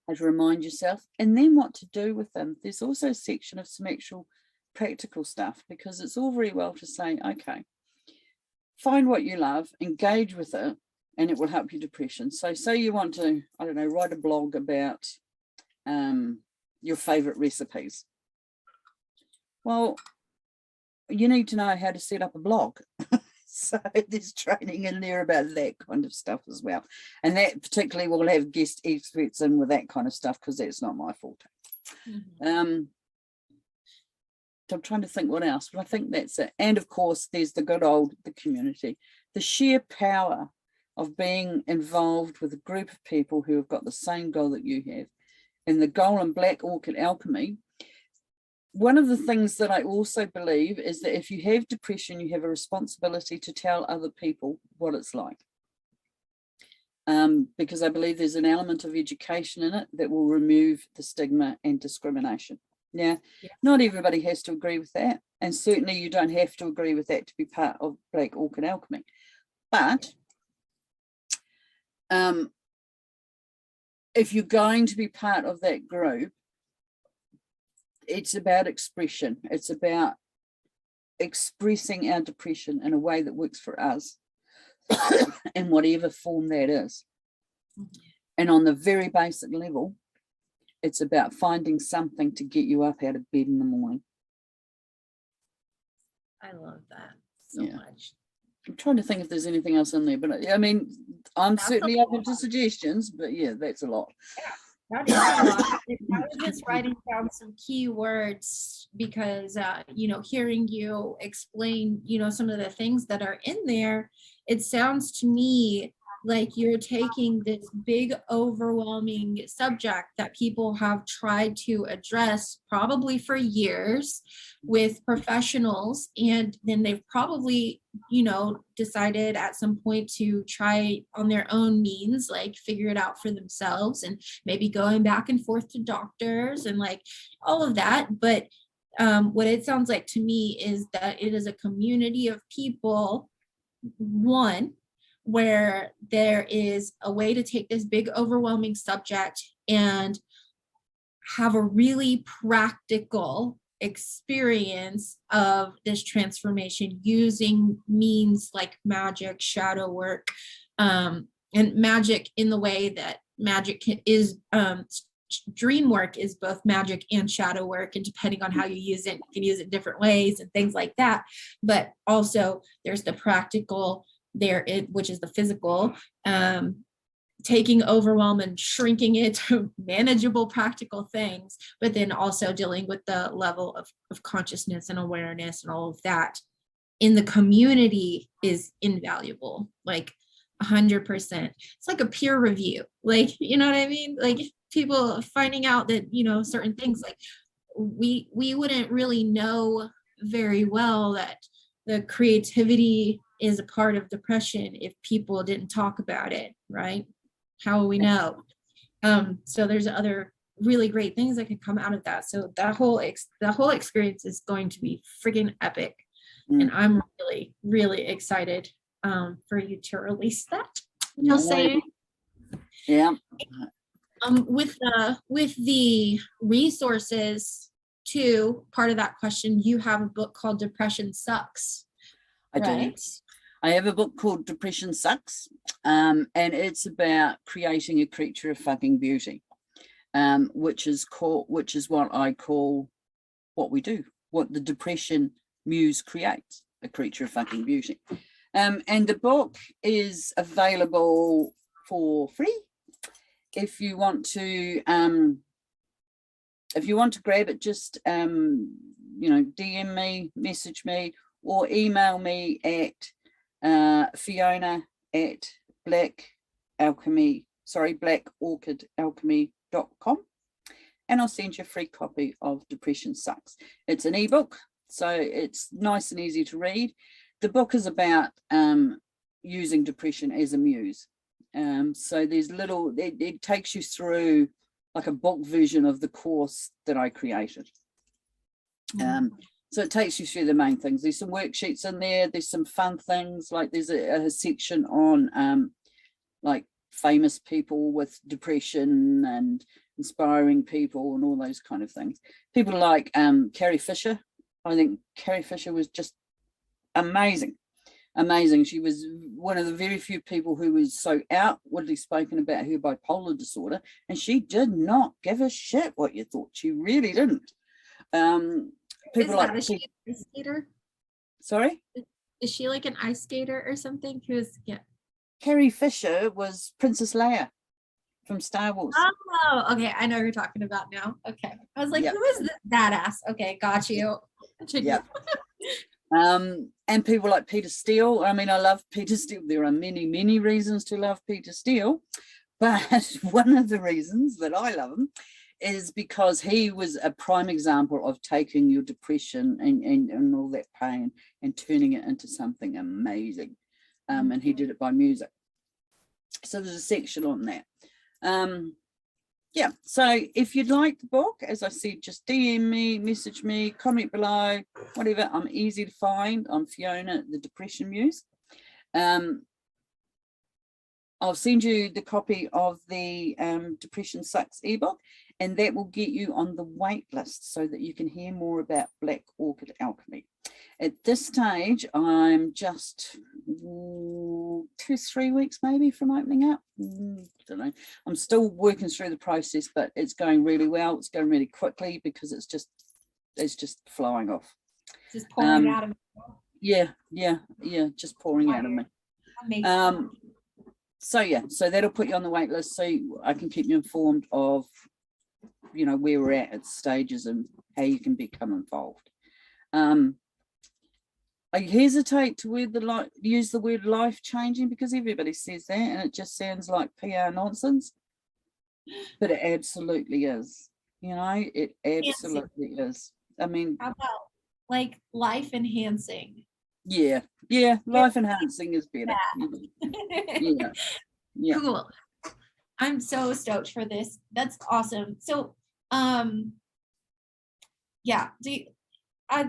how to remind yourself, and then what to do with them. There's also a section of some actual practical stuff, because it's all very well to say, okay, find what you love, engage with it, and it will help your depression. So say you want to, I don't know, write a blog about your favorite recipes. Well, you need to know how to set up a blog. So there's training in there about that kind of stuff as well. And that particularly we'll have guest experts in with that kind of stuff, because that's not my forte. Mm-hmm. I'm trying to think what else, but I think that's it. And of course, there's the community, the sheer power of being involved with a group of people who have got the same goal that you have. And the goal in Black Orchid Alchemy, one of the things that I also believe is that if you have depression, you have a responsibility to tell other people what it's like. Because I believe there's an element of education in it that will remove the stigma and discrimination. Now, not everybody has to agree with that. And certainly you don't have to agree with that to be part of Black Orchid Alchemy. But if you're going to be part of that group, it's about expression. It's about expressing our depression in a way that works for us in whatever form that is. And on the very basic level, it's about finding something to get you up out of bed in the morning. I love that so much. I'm trying to think if there's anything else in there, but I mean, I'm certainly open to suggestions, but yeah, that's a lot. Yeah. That is a lot. I was just writing down some key words because, hearing you explain, some of the things that are in there, it sounds to me like you're taking this big, overwhelming subject that people have tried to address probably for years with professionals, and then they've probably, decided at some point to try on their own means, like figure it out for themselves, and maybe going back and forth to doctors and like all of that. But what it sounds like to me is that it is a community of people, one, where there is a way to take this big, overwhelming subject and have a really practical experience of this transformation using means like magic, shadow work, and magic in the way that magic is dream work is both magic and shadow work, and depending on how you use it, you can use it different ways and things like that. But also there's the practical there, which is the physical, taking overwhelm and shrinking it to manageable practical things, but then also dealing with the level of consciousness and awareness and all of that in the community is invaluable, like 100%. It's like a peer review, like, you know what I mean? Like people finding out that, you know, certain things, like we wouldn't really know very well that the creativity is a part of depression if people didn't talk about it, right? How will we know? So there's other really great things that can come out of that. So that whole experience is going to be freaking epic. And I'm really, really excited for you to release that. Just saying. Yeah. With the resources too, part of that question, you have a book called Depression Sucks. I do. I have a book called Depression Sucks, and it's about creating a creature of fucking beauty, which is what I call what we do, what the depression muse creates, a creature of fucking beauty. And the book is available for free. If you want to grab it, just you know, DM me, message me, or email me at Fiona at blackorchidalchemy.com, and I'll send you a free copy of Depression Sucks. It's an ebook, so it's nice and easy to read. The book is about using depression as a muse. So there's it takes you through like a book version of the course that I created. So it takes you through the main things. There's some worksheets in there. There's some fun things, like there's a section on like famous people with depression and inspiring people and all those kind of things. People like Carrie Fisher. I think Carrie Fisher was just amazing. She was one of the very few people who was so outwardly spoken about her bipolar disorder, and she did not give a shit what you thought. She really didn't. Is she an ice skater? Sorry? Is she like an ice skater or something? Carrie Fisher was Princess Leia from Star Wars. Oh, okay. I know who you're talking about now. Okay. I was like, Who is this badass? Okay, got you. Yeah. And people like Peter Steele. I mean, I love Peter Steele. There are many, many reasons to love Peter Steele, but one of the reasons that I love him is because he was a prime example of taking your depression and all that pain and turning it into something amazing. And he did it by music. So there's a section on that. Yeah, so if you'd like the book, as I said, just DM me, message me, comment below, whatever. I'm easy to find. I'm Fiona, the Depression Muse. I'll send you the copy of the Depression Sucks ebook, and that will get you on the wait list so that you can hear more about Black Orchid Alchemy. At this stage, I'm just 2-3 weeks maybe from opening up. Don't know. I'm still working through the process, but it's going really well. It's going really quickly because it's just flowing off. Just pouring out of me. Yeah, just pouring out of me. Amazing. So yeah, so that'll put you on the wait list, so I can keep you informed of, you know, where we're at stages and how you can become involved. I hesitate to use the word life changing because everybody says that and it just sounds like PR nonsense, but it absolutely is. You know, it absolutely is. I mean, how about like life enhancing? Yeah, life enhancing is better. Yeah. Cool. I'm so stoked for this. That's awesome. So yeah, I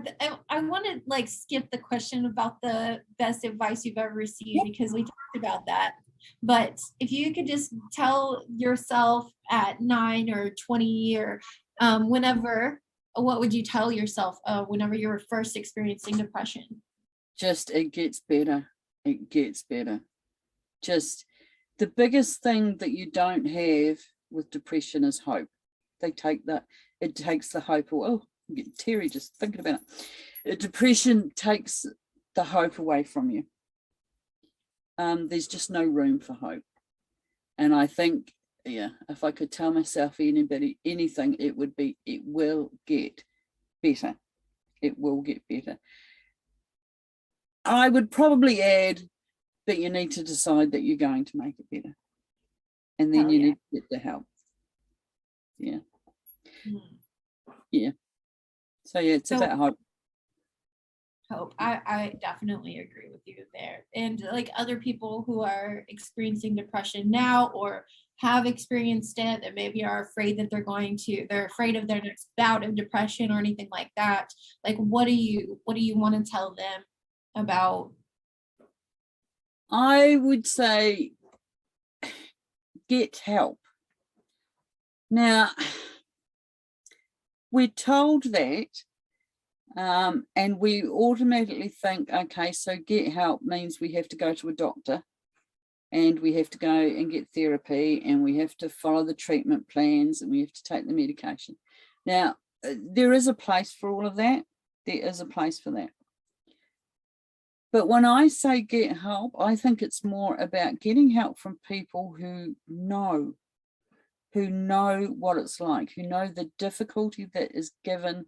want to like skip the question about the best advice you've ever received because we talked about that. But if you could just tell yourself at 9 or 20 or whenever, what would you tell yourself whenever you were first experiencing depression? Just it gets better. It gets better. Just the biggest thing that you don't have with depression is hope. It takes the hope. Oh, I'm getting teary just thinking about it. Depression takes the hope away from you. There's just no room for hope. And I think, yeah, if I could tell myself anything, it would be, it will get better. It will get better. I would probably add that you need to decide that you're going to make it better. And then you need to get the help. Yeah. Yeah. So yeah, it's about hope. I definitely agree with you there. And like other people who are experiencing depression now or have experienced it, that maybe are afraid that they're afraid of their next bout of depression or anything like that. Like, what do you want to tell them about? I would say get help. Now, we're told that, and we automatically think, okay, so get help means we have to go to a doctor and we have to go and get therapy and we have to follow the treatment plans and we have to take the medication. Now, there is a place for all of that. There is a place for that. But when I say get help, I think it's more about getting help from people who know what it's like, who know the difficulty that is given,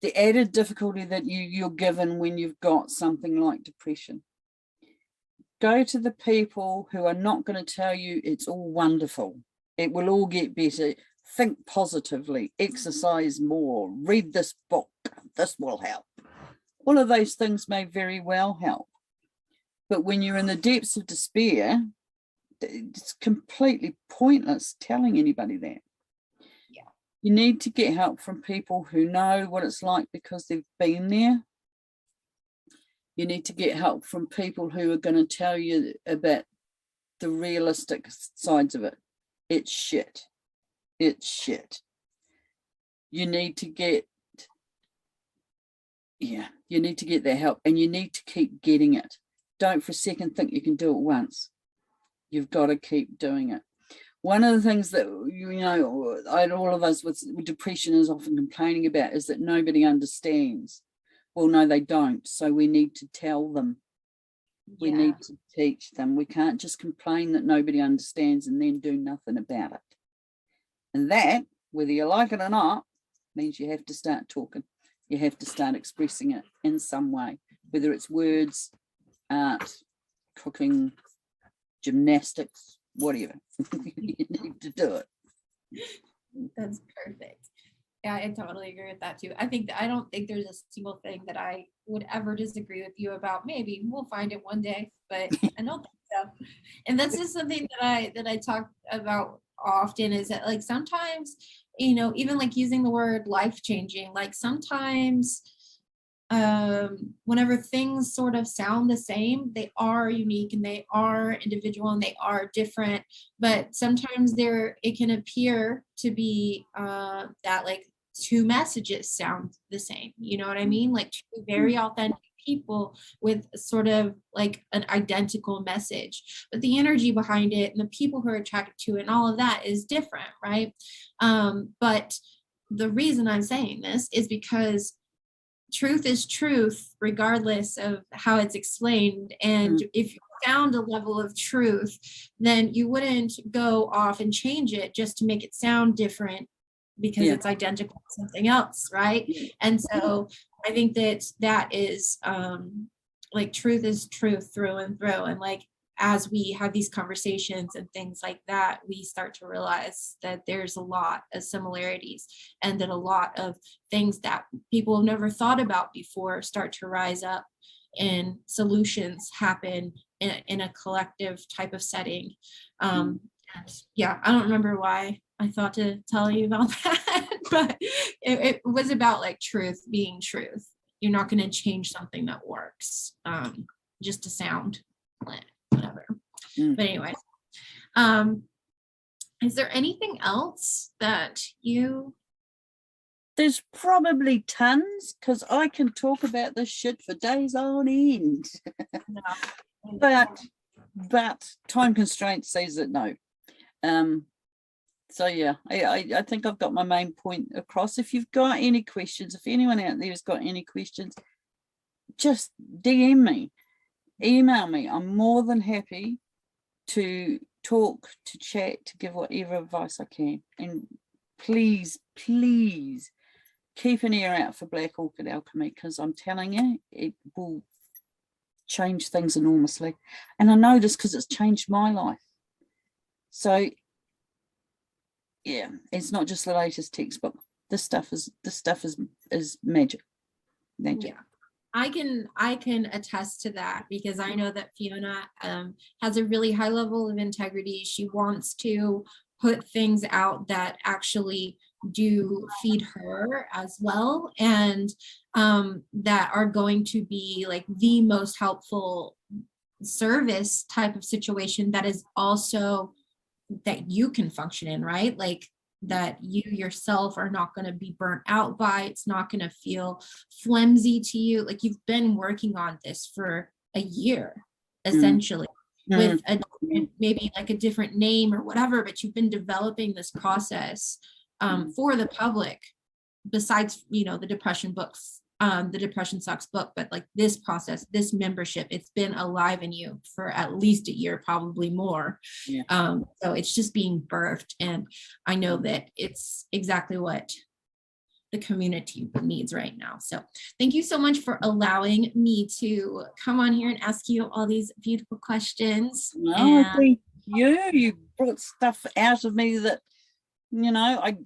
the added difficulty that you're given when you've got something like depression. Go to the people who are not going to tell you it's all wonderful, it will all get better, think positively, exercise more, read this book, this will help. All of those things may very well help. But when you're in the depths of despair, it's completely pointless telling anybody that. Yeah. You need to get help from people who know what it's like because they've been there. You need to get help from people who are going to tell you about the realistic sides of it. It's shit. It's shit. You need to get, you need to get that help, and you need to keep getting it. Don't for a second think you can do it once. You've got to keep doing it. One of the things that, all of us with depression is often complaining about is that nobody understands. Well, no, they don't. So we need to tell them. We need to teach them. We can't just complain that nobody understands and then do nothing about it. And that, whether you like it or not, means you have to start talking. You have to start expressing it in some way, whether it's words, art, cooking, gymnastics, whatever. You need to do it. That's perfect. Yeah, I totally agree with that too. I don't think there's a single thing that I would ever disagree with you about. Maybe we'll find it one day, but I don't think so. And that's just something that I talk about often, is that like sometimes, even like using the word life-changing, like sometimes whenever things sort of sound the same, they are unique and they are individual and they are different, but sometimes it can appear to be that like two messages sound the same, you know what I mean? Like two very authentic people with sort of like an identical message, but the energy behind it and the people who are attracted to it and all of that is different, right? But the reason I'm saying this is because truth is truth regardless of how it's explained, and if you found a level of truth, then you wouldn't go off and change it just to make it sound different because it's identical to something else, right? And so I think that is like truth is truth through and through, and like as we have these conversations and things like that, we start to realize that there's a lot of similarities and that a lot of things that people have never thought about before start to rise up and solutions happen in a collective type of setting. And yeah, I don't remember why I thought to tell you about that, but it was about like truth being truth. You're not going to change something that works just to sound whatever. But anyway, is there anything else that you... There's probably tons, because I can talk about this shit for days on end. But time constraints says that no. So yeah, I think I've got my main point across. If you've got any questions, if anyone out there has got any questions, just DM me, email me. I'm more than happy to talk, to chat, to give whatever advice I can. And please, please keep an ear out for Black Orchid Alchemy, because I'm telling you, it will change things enormously. And I know this because it's changed my life. So yeah, it's not just the latest textbook. This stuff is magic. Magic. Yeah. I can attest to that, because I know that Fiona has a really high level of integrity. She wants to put things out that actually do feed her as well, and that are going to be like the most helpful service type of situation that is also that you can function in, right? Like that you yourself are not going to be burnt out by. It's not going to feel flimsy to you. Like you've been working on this for a year, essentially, with a maybe like a different name or whatever, but you've been developing this process for the public, besides, you know, the depression books, the Depression Sucks book, but like this process, this membership, it's been alive in you for at least a year, probably more. Yeah. So it's just being birthed, and I know that it's exactly what the community needs right now. So thank you so much for allowing me to come on here and ask you all these beautiful questions. No, I think you brought stuff out of me that, you know, I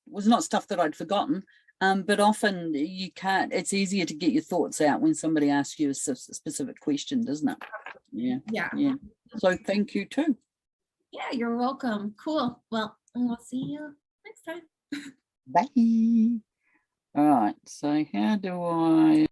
was not stuff that I'd forgotten. But often you can't, it's easier to get your thoughts out when somebody asks you a specific question, doesn't it? Yeah. Yeah. Yeah. So thank you too. Yeah, you're welcome. Cool. Well, we'll see you next time. Bye. All right. So how do I...